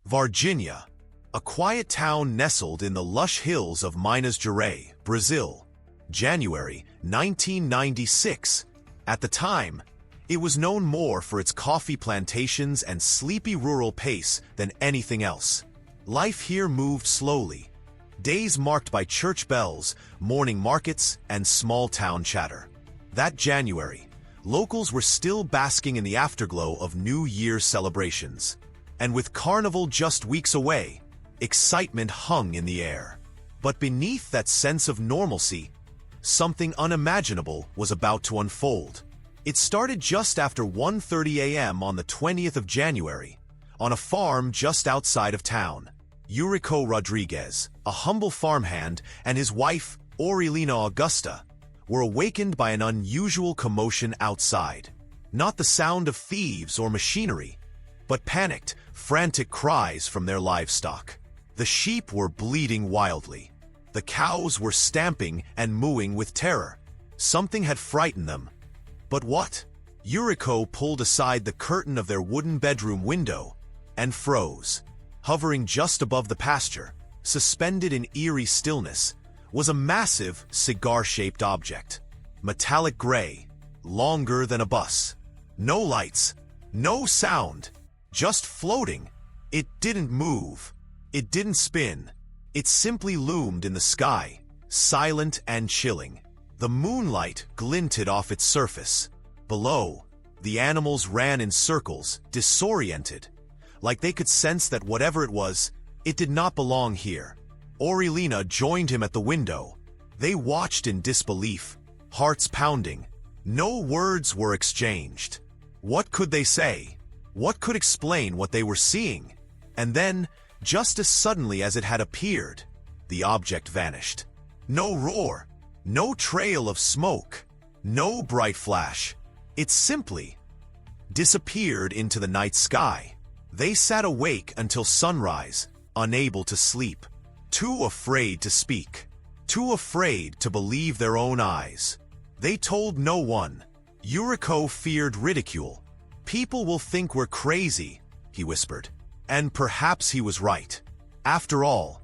Varginha, a quiet town nestled in the lush hills of Minas Gerais, Brazil. January 1996. At the time, it was known more for its coffee plantations and sleepy rural pace than anything else. Life here moved slowly, days marked by church bells, morning markets, and small-town chatter. That January, locals were still basking in the afterglow of New Year's celebrations. And with Carnival just weeks away, excitement hung in the air. But beneath that sense of normalcy, something unimaginable was about to unfold. It started just after 1:30 a.m. on the 20th of January, on a farm just outside of town. Eurico Rodriguez, a humble farmhand, and his wife, Aurelina Augusta, were awakened by an unusual commotion outside. Not the sound of thieves or machinery, but panicked, frantic cries from their livestock. The sheep were bleating wildly. The cows were stamping and mooing with terror. Something had frightened them. But what? Eurico pulled aside the curtain of their wooden bedroom window and froze. Hovering just above the pasture, suspended in eerie stillness, was a massive, cigar-shaped object. Metallic gray, longer than a bus. No lights, no sound, just floating. It didn't move. It didn't spin. It simply loomed in the sky, silent and chilling. The moonlight glinted off its surface. Below, the animals ran in circles, disoriented, like they could sense that whatever it was, it did not belong here. Aurelina joined him at the window. They watched in disbelief, hearts pounding. No words were exchanged. What could they say? What could explain what they were seeing? And then, just as suddenly as it had appeared, the object vanished. No roar, no trail of smoke, no bright flash. It simply disappeared into the night sky. They sat awake until sunrise, unable to sleep, too afraid to speak, too afraid to believe their own eyes. They told no one. Eurico feared ridicule. "People will think we're crazy," he whispered. And perhaps he was right. After all,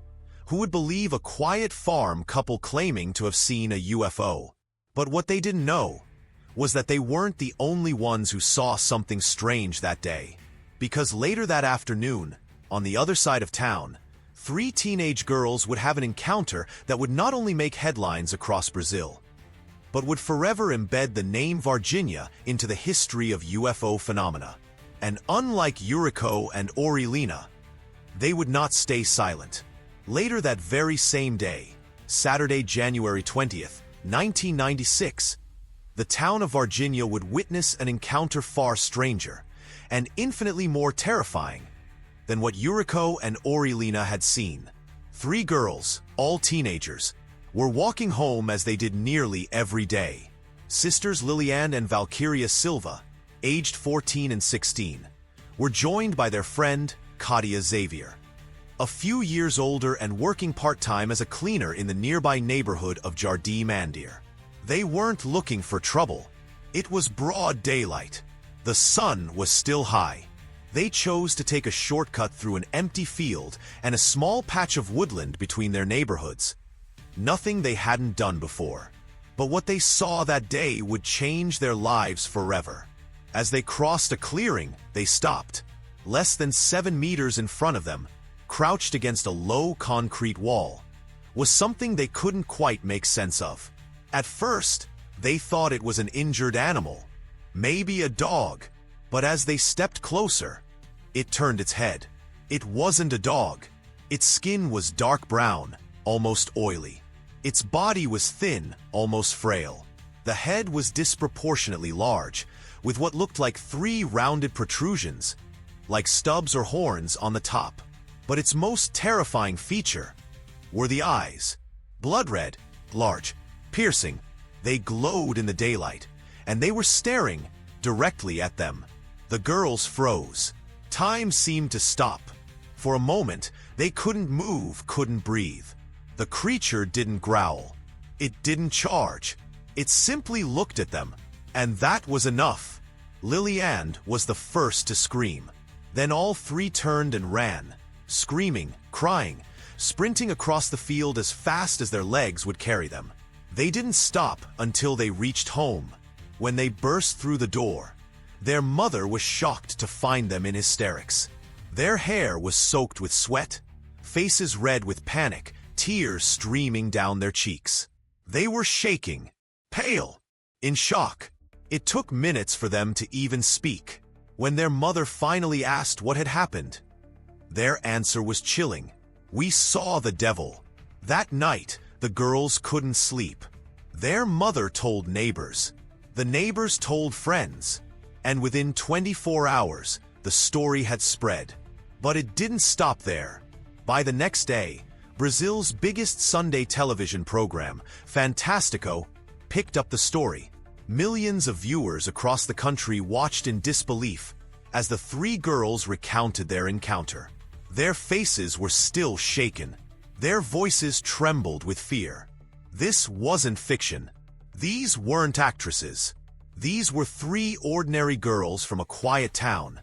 who would believe a quiet farm couple claiming to have seen a UFO? But what they didn't know was that they weren't the only ones who saw something strange that day. Because later that afternoon, on the other side of town, 3 teenage girls would have an encounter that would not only make headlines across Brazil, but would forever embed the name Varginha into the history of UFO phenomena. And unlike Eurico and Aurelina, they would not stay silent. Later that very same day, Saturday, January 20th, 1996, the town of Varginha would witness an encounter far stranger and infinitely more terrifying than what Eurico and Aurelina had seen. 3 girls, all teenagers, were walking home as they did nearly every day. Sisters Liliane and Valkyria Silva, aged 14 and 16, were joined by their friend, Katia Xavier, a few years older and working part-time as a cleaner in the nearby neighborhood of Jardim Mandir. They weren't looking for trouble. It was broad daylight. The sun was still high. They chose to take a shortcut through an empty field and a small patch of woodland between their neighborhoods. Nothing they hadn't done before. But what they saw that day would change their lives forever. As they crossed a clearing, they stopped. Less than 7 meters in front of them, crouched against a low concrete wall, was something they couldn't quite make sense of. At first, they thought it was an injured animal, maybe a dog, but as they stepped closer, it turned its head. It wasn't a dog. Its skin was dark brown, almost oily. Its body was thin, almost frail. The head was disproportionately large, with what looked like 3 rounded protrusions, like stubs or horns on the top. But its most terrifying feature were the eyes. Blood red, large, piercing. They glowed in the daylight, and they were staring directly at them. The girls froze. Time seemed to stop. For a moment, they couldn't move, couldn't breathe. The creature didn't growl. It didn't charge. It simply looked at them, and that was enough. Liliane was the first to scream. Then all 3 turned and ran. screaming, crying, sprinting across the field as fast as their legs would carry them. They didn't stop until they reached home. When they burst through the door, their mother was shocked to find them in hysterics. Their hair was soaked with sweat, faces red with panic, tears streaming down their cheeks. They were shaking, pale, in shock. It took minutes for them to even speak. When their mother finally asked what had happened, their answer was chilling. "We saw the devil." That night, the girls couldn't sleep. Their mother told neighbors. The neighbors told friends. And within 24 hours, the story had spread. But it didn't stop there. By the next day, Brazil's biggest Sunday television program, Fantástico, picked up the story. Millions of viewers across the country watched in disbelief as the three girls recounted their encounter. Their faces were still shaken. Their voices trembled with fear. This wasn't fiction. These weren't actresses. These were three ordinary girls from a quiet town,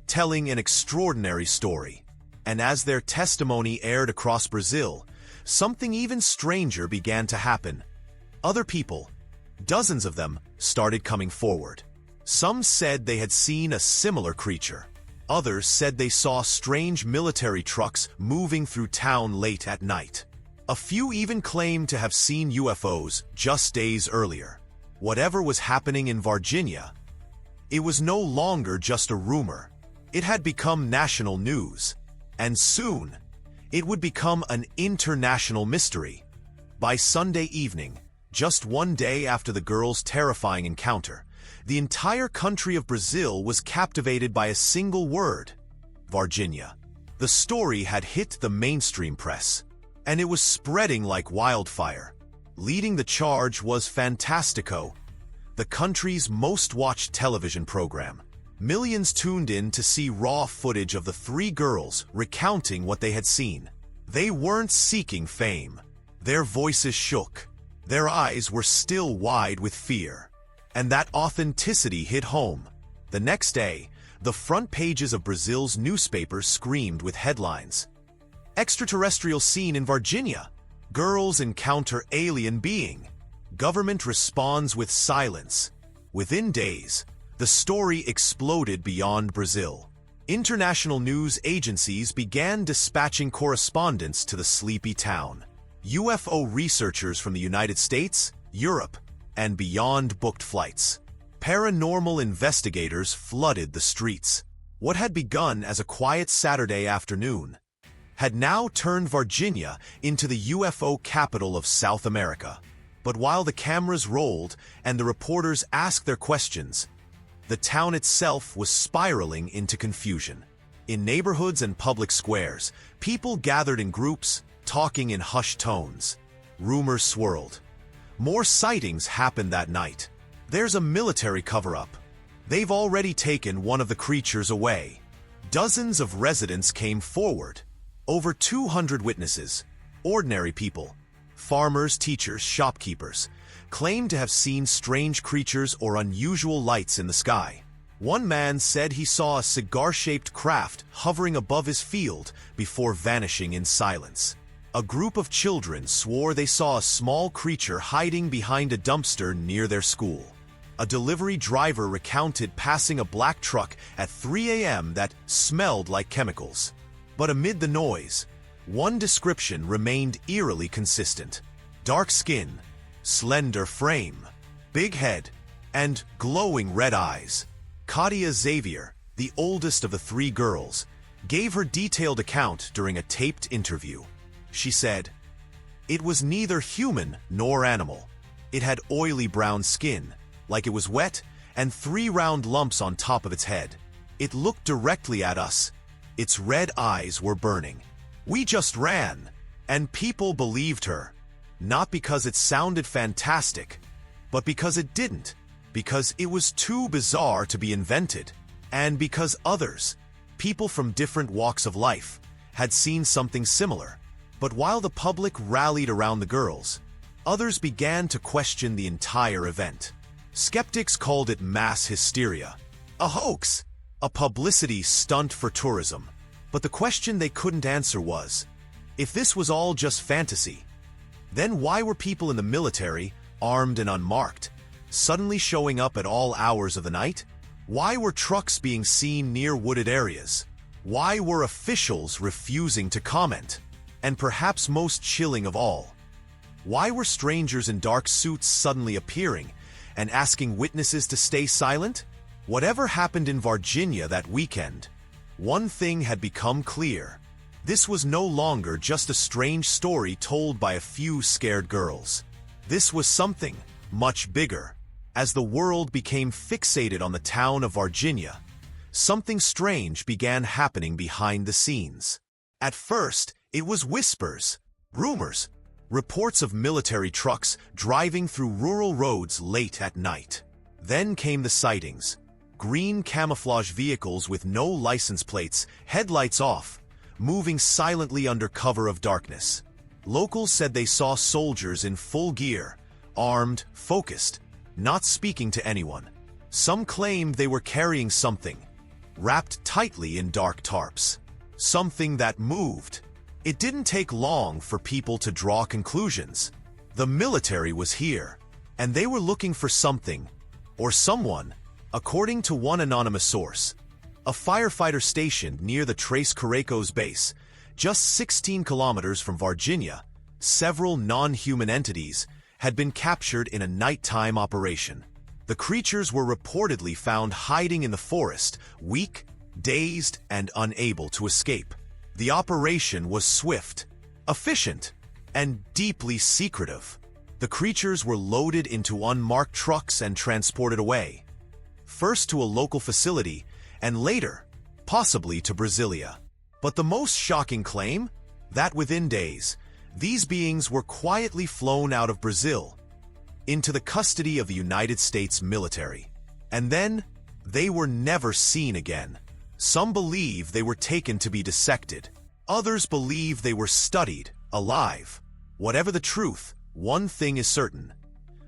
telling an extraordinary story. And as their testimony aired across Brazil, something even stranger began to happen. Other people, dozens of them, started coming forward. Some said they had seen a similar creature. Others said they saw strange military trucks moving through town late at night. A few even claimed to have seen UFOs just days earlier. Whatever was happening in Varginha, it was no longer just a rumor. It had become national news. And soon, it would become an international mystery. By Sunday evening, just one day after the girls' terrifying encounter, the entire country of Brazil was captivated by a single word: Varginha. The story had hit the mainstream press, and it was spreading like wildfire. Leading the charge was Fantástico, the country's most-watched television program. Millions tuned in to see raw footage of the three girls recounting what they had seen. They weren't seeking fame. Their voices shook. Their eyes were still wide with fear. And that authenticity hit home. The next day, the front pages of Brazil's newspapers screamed with headlines: "Extraterrestrial seen in Varginha. Girls encounter alien being. Government responds with silence." Within days, the story exploded beyond Brazil. International news agencies began dispatching correspondents to the sleepy town. UFO researchers from the United States, Europe, and beyond booked flights. Paranormal investigators flooded the streets. What had begun as a quiet Saturday afternoon had now turned Varginha into the UFO capital of South America. But while the cameras rolled and the reporters asked their questions, the town itself was spiraling into confusion. In neighborhoods and public squares, people gathered in groups, talking in hushed tones. Rumors swirled. More sightings happened that night. "There's a military cover-up. They've already taken one of the creatures away." Dozens of residents came forward. Over 200 witnesses, ordinary people, farmers, teachers, shopkeepers, claimed to have seen strange creatures or unusual lights in the sky. One man said he saw a cigar-shaped craft hovering above his field before vanishing in silence. A group of children swore they saw a small creature hiding behind a dumpster near their school. A delivery driver recounted passing a black truck at 3 a.m. that smelled like chemicals. But amid the noise, one description remained eerily consistent: dark skin, slender frame, big head, and glowing red eyes. Katia Xavier, the oldest of the three girls, gave her detailed account during a taped interview. She said, "It was neither human nor animal. It had oily brown skin, like it was wet, and 3 round lumps on top of its head. It looked directly at us. Its red eyes were burning. We just ran, and people believed her. Not because it sounded fantastic, but because it didn't. Because it was too bizarre to be invented. And because others, people from different walks of life, had seen something similar. But while the public rallied around the girls, others began to question the entire event. Skeptics called it mass hysteria, a hoax, a publicity stunt for tourism. But the question they couldn't answer was, if this was all just fantasy, then why were people in the military, armed and unmarked, suddenly showing up at all hours of the night? Why were trucks being seen near wooded areas? Why were officials refusing to comment? And perhaps most chilling of all, why were strangers in dark suits suddenly appearing and asking witnesses to stay silent? Whatever happened in Varginha that weekend, one thing had become clear. This was no longer just a strange story told by a few scared girls. This was something much bigger. As the world became fixated on the town of Varginha, something strange began happening behind the scenes. At first, it was whispers, rumors, reports of military trucks driving through rural roads late at night. Then came the sightings. Green camouflage vehicles with no license plates, headlights off, moving silently under cover of darkness. Locals said they saw soldiers in full gear, armed, focused, not speaking to anyone. Some claimed they were carrying something, wrapped tightly in dark tarps. Something that moved. It didn't take long for people to draw conclusions. The military was here, and they were looking for something, or someone, according to one anonymous source. A firefighter stationed near the Tres Carracos base, just 16 kilometers from Varginha, several non-human entities had been captured in a nighttime operation. The creatures were reportedly found hiding in the forest, weak, dazed, and unable to escape. The operation was swift, efficient, and deeply secretive. The creatures were loaded into unmarked trucks and transported away, first to a local facility, and later, possibly to Brasilia. But the most shocking claim? That within days, these beings were quietly flown out of Brazil into the custody of the United States military. And then, they were never seen again. Some believe they were taken to be dissected. Others believe they were studied, alive. Whatever the truth, one thing is certain.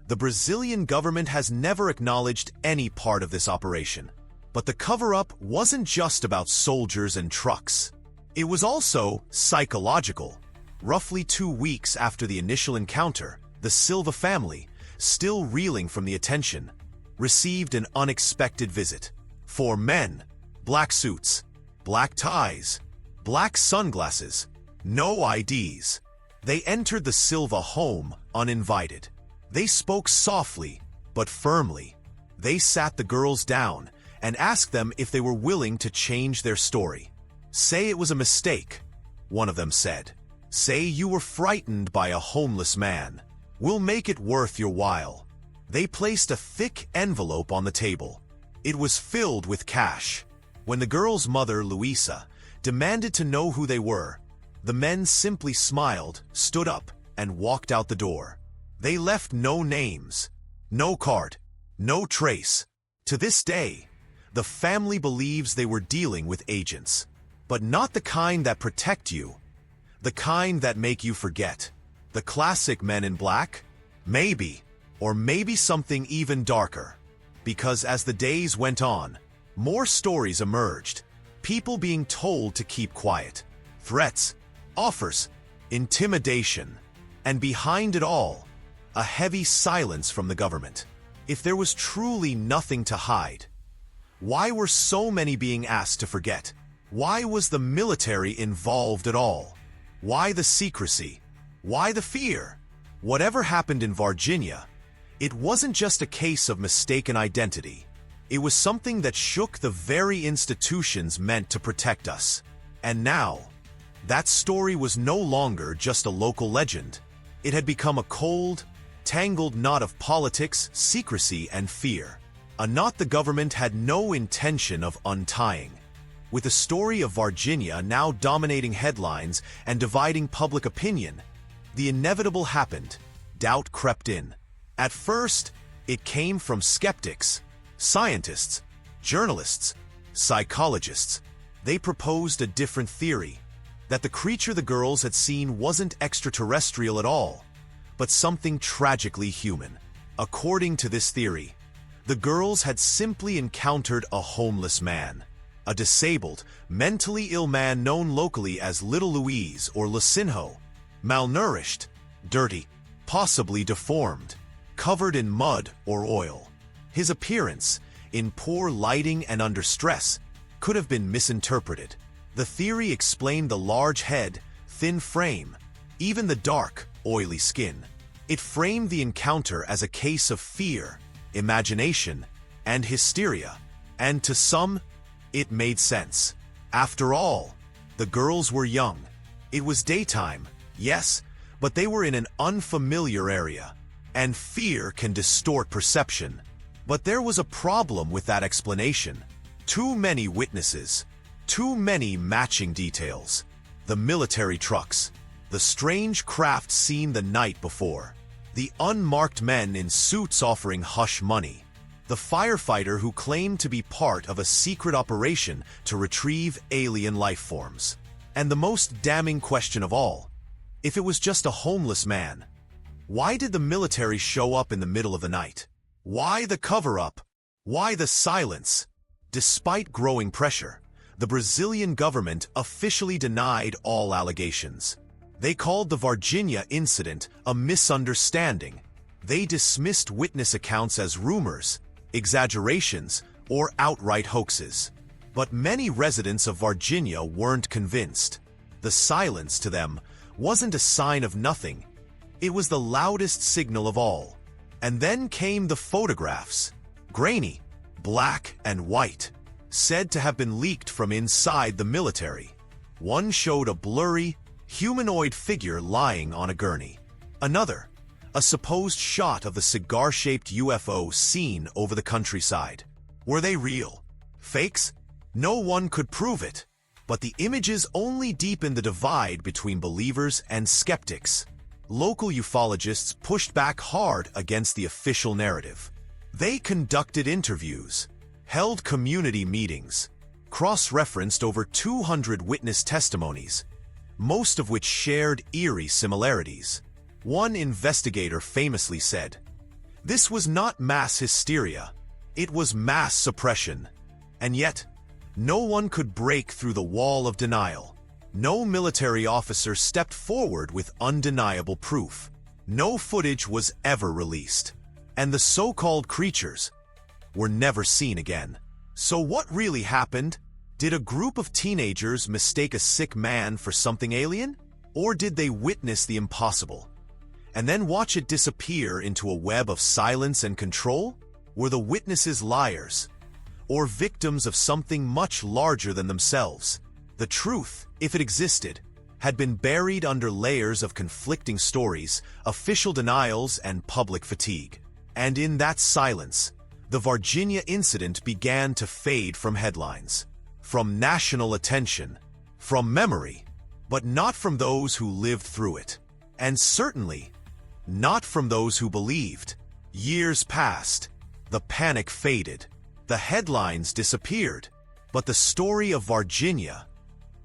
The Brazilian government has never acknowledged any part of this operation. But the cover-up wasn't just about soldiers and trucks. It was also psychological. Roughly 2 weeks after the initial encounter, the Silva family, still reeling from the attention, received an unexpected visit. 4 men, black suits, black ties, black sunglasses, no IDs. They entered the Silva home uninvited. They spoke softly, but firmly. They sat the girls down and asked them if they were willing to change their story. Say it was a mistake, one of them said. Say you were frightened by a homeless man. We'll make it worth your while. They placed a thick envelope on the table. It was filled with cash. When the girl's mother, Luisa, demanded to know who they were, the men simply smiled, stood up, and walked out the door. They left no names, no card, no trace. To this day, the family believes they were dealing with agents, but not the kind that protect you, the kind that make you forget. The classic Men in Black? Maybe, or maybe something even darker. Because as the days went on, more stories emerged, people being told to keep quiet, threats, offers, intimidation, and behind it all, a heavy silence from the government. If there was truly nothing to hide, why were so many being asked to forget? Why was the military involved at all? Why the secrecy? Why the fear? Whatever happened in Varginha, it wasn't just a case of mistaken identity. It was something that shook the very institutions meant to protect us. And now, that story was no longer just a local legend. It had become a cold, tangled knot of politics, secrecy, and fear. A knot the government had no intention of untying. With the story of Varginha now dominating headlines and dividing public opinion, the inevitable happened. Doubt crept in. At first, it came from skeptics, scientists, journalists, psychologists. They proposed a different theory, that the creature the girls had seen wasn't extraterrestrial at all, but something tragically human. According to this theory, the girls had simply encountered a homeless man. a disabled, mentally ill man known locally as Little Louise or Lucinho, malnourished, dirty, possibly deformed, covered in mud or oil. His appearance, in poor lighting and under stress, could have been misinterpreted. The theory explained the large head, thin frame, even the dark, oily skin. It framed the encounter as a case of fear, imagination, and hysteria, and to some, it made sense. After all, the girls were young. It was daytime, yes, but they were in an unfamiliar area, and fear can distort perception. But there was a problem with that explanation. Too many witnesses, too many matching details. The military trucks, the strange craft seen the night before, the unmarked men in suits offering hush money, the firefighter who claimed to be part of a secret operation to retrieve alien life forms. And the most damning question of all, if it was just a homeless man, why did the military show up in the middle of the night? Why the cover-up? Why the silence? Despite growing pressure, the Brazilian government officially denied all allegations. They called the Varginha incident a misunderstanding. They dismissed witness accounts as rumors, exaggerations, or outright hoaxes. But many residents of Varginha weren't convinced. The silence to them wasn't a sign of nothing. It was the loudest signal of all. And then came the photographs. Grainy, black and white, said to have been leaked from inside the military. One showed a blurry, humanoid figure lying on a gurney. Another, a supposed shot of the cigar-shaped UFO seen over the countryside. Were they real? Fakes? No one could prove it. But the images only deepened the divide between believers and skeptics. Local ufologists pushed back hard against the official narrative. They conducted interviews, held community meetings, cross-referenced over 200 witness testimonies, most of which shared eerie similarities. One investigator famously said, "This was not mass hysteria, it was mass suppression." And yet, no one could break through the wall of denial. No military officer stepped forward with undeniable proof. No footage was ever released. And the so-called creatures were never seen again. So what really happened? Did a group of teenagers mistake a sick man for something alien? Or did they witness the impossible and then watch it disappear into a web of silence and control? Were the witnesses liars or victims of something much larger than themselves? The truth, if it existed, had been buried under layers of conflicting stories, official denials, and public fatigue. And in that silence, the Varginha incident began to fade from headlines, from national attention, from memory, but not from those who lived through it. And certainly, not from those who believed. Years passed, the panic faded, the headlines disappeared, but the story of Varginha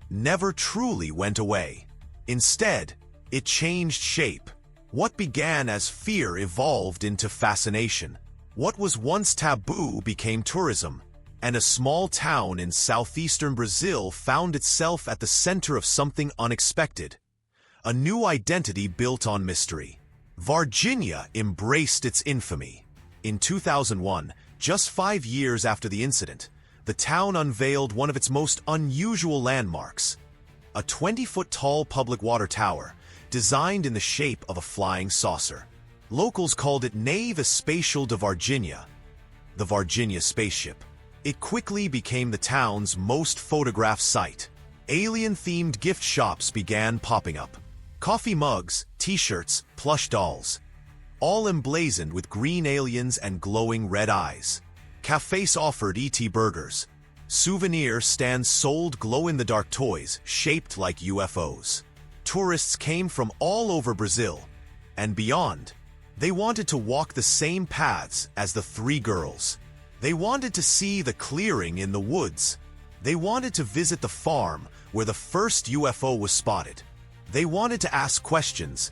never truly went away. Instead, it changed shape. What began as fear evolved into fascination. What was once taboo became tourism, and a small town in southeastern Brazil found itself at the center of something unexpected. A new identity built on mystery. Varginha embraced its infamy. In 2001, just 5 years after the incident, the town unveiled one of its most unusual landmarks, a 20-foot-tall public water tower designed in the shape of a flying saucer. Locals called it Nave Espacial de Varginha, the Varginha spaceship. It quickly became the town's most photographed site. Alien-themed gift shops began popping up. Coffee mugs, t-shirts, plush dolls, all emblazoned with green aliens and glowing red eyes. Cafes offered ET burgers. Souvenir stands sold glow-in-the-dark toys shaped like UFOs. Tourists came from all over Brazil and beyond. They wanted to walk the same paths as the three girls. They wanted to see the clearing in the woods. They wanted to visit the farm where the first UFO was spotted. They wanted to ask questions,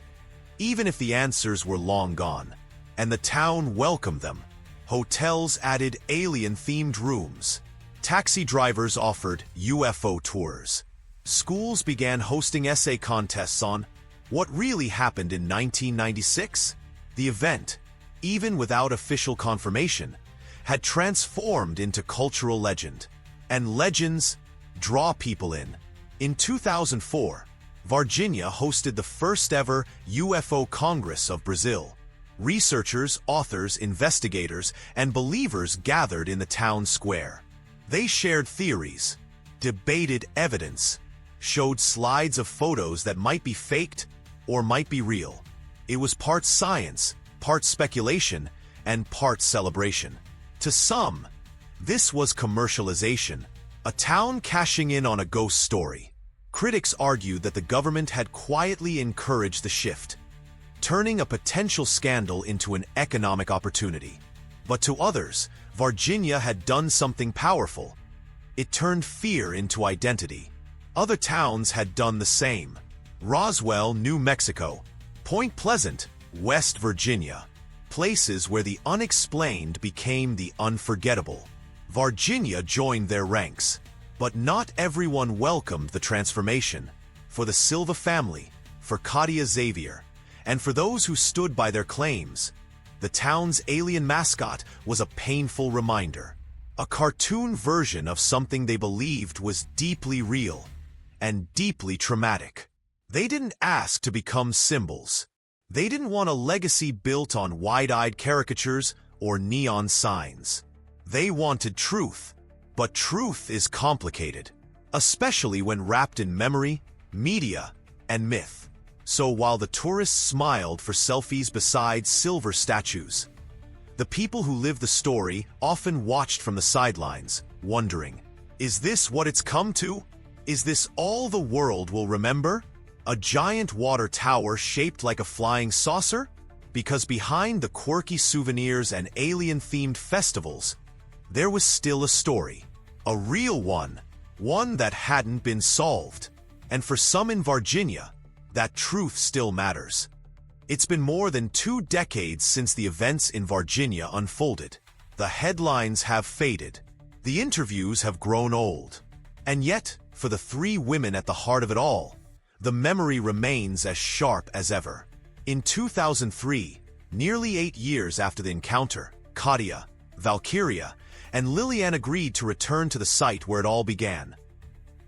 even if the answers were long gone. And the town welcomed them. Hotels added alien-themed rooms. Taxi drivers offered UFO tours. Schools began hosting essay contests on what really happened in 1996. The event, even without official confirmation, had transformed into cultural legend. And legends draw people in. In 2004, Varginha hosted the first-ever UFO Congress of Brazil. Researchers, authors, investigators, and believers gathered in the town square. They shared theories, debated evidence, showed slides of photos that might be faked or might be real. It was part science, part speculation, and part celebration. To some, this was commercialization, a town cashing in on a ghost story. Critics argued that the government had quietly encouraged the shift, turning a potential scandal into an economic opportunity. But to others, Varginha had done something powerful. It turned fear into identity. Other towns had done the same. Roswell, New Mexico, Point Pleasant, West Virginia, places where the unexplained became the unforgettable. Varginha joined their ranks, but not everyone welcomed the transformation. For the Silva family, for Katia Xavier, and for those who stood by their claims, the town's alien mascot was a painful reminder, a cartoon version of something they believed was deeply real and deeply traumatic. They didn't ask to become symbols. They didn't want a legacy built on wide-eyed caricatures or neon signs. They wanted truth, but truth is complicated, especially when wrapped in memory, media, and myth. So while the tourists smiled for selfies beside silver statues, the people who lived the story often watched from the sidelines, wondering, is this what it's come to? Is this all the world will remember? A giant water tower shaped like a flying saucer? Because behind the quirky souvenirs and alien-themed festivals, there was still a story. A real one. One that hadn't been solved. And for some in Varginha, that truth still matters. It's been more than 2 decades since the events in Varginha unfolded. The headlines have faded. The interviews have grown old. And yet, for the 3 women at the heart of it all, the memory remains as sharp as ever. In 2003, nearly 8 years after the encounter, Katia, Valkyria, and Lillian agreed to return to the site where it all began.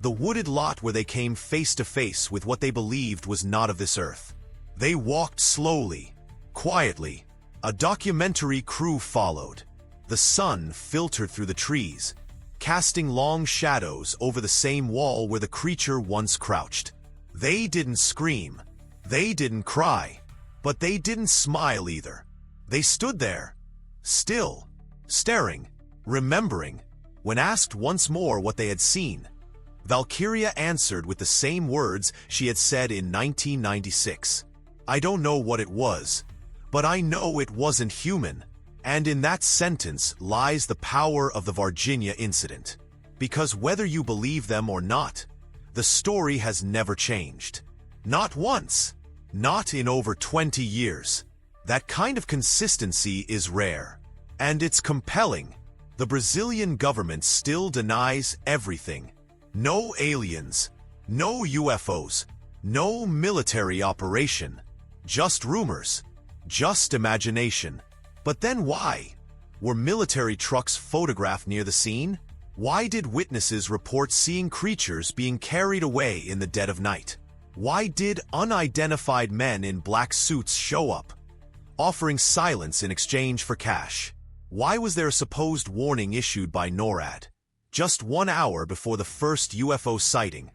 The wooded lot where they came face to face with what they believed was not of this earth. They walked slowly, quietly. A documentary crew followed. The sun filtered through the trees, casting long shadows over the same wall where the creature once crouched. They didn't scream, they didn't cry, but they didn't smile either. They stood there, still, staring, remembering. When asked once more what they had seen, Valkyria answered with the same words she had said in 1996. I don't know what it was, but I know it wasn't human. And in that sentence lies the power of the Varginha incident. Because whether you believe them or not, the story has never changed. Not once. Not in over 20 years. That kind of consistency is rare. And it's compelling. The Brazilian government still denies everything. No aliens, no UFOs, no military operation. Just rumors, just imagination. But then why? Were military trucks photographed near the scene? Why did witnesses report seeing creatures being carried away in the dead of night? Why did unidentified men in black suits show up, offering silence in exchange for cash? Why was there a supposed warning issued by NORAD, just 1 hour before the first UFO sighting,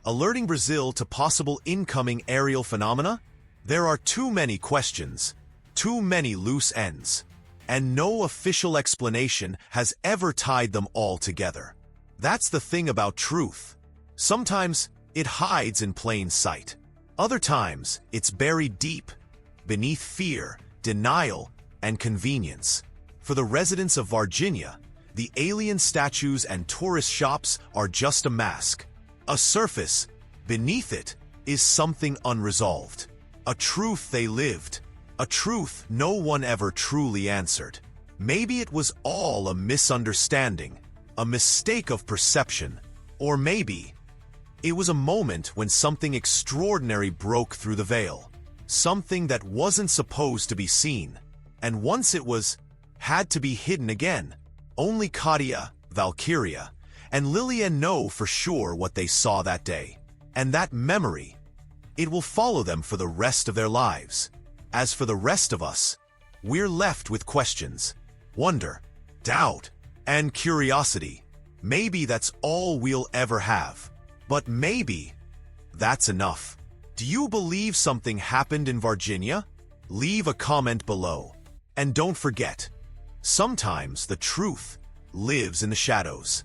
alerting Brazil to possible incoming aerial phenomena? There are too many questions, too many loose ends, and no official explanation has ever tied them all together. That's the thing about truth. Sometimes it hides in plain sight. Other times it's buried deep, beneath fear, denial, and convenience. For the residents of Varginha, the alien statues and tourist shops are just a mask. A surface. Beneath it is something unresolved. A truth they lived. A truth no one ever truly answered. Maybe it was all a misunderstanding. a mistake of perception, or maybe it was a moment when something extraordinary broke through the veil, something that wasn't supposed to be seen, and once it was, had to be hidden again. Only Katia, Valkyria, and Lillian know for sure what they saw that day. And that memory, it will follow them for the rest of their lives. As for the rest of us, we're left with questions, wonder, doubt, and curiosity. Maybe that's all we'll ever have. But maybe that's enough. Do you believe something happened in Varginha? Leave a comment below. And don't forget, sometimes the truth lives in the shadows.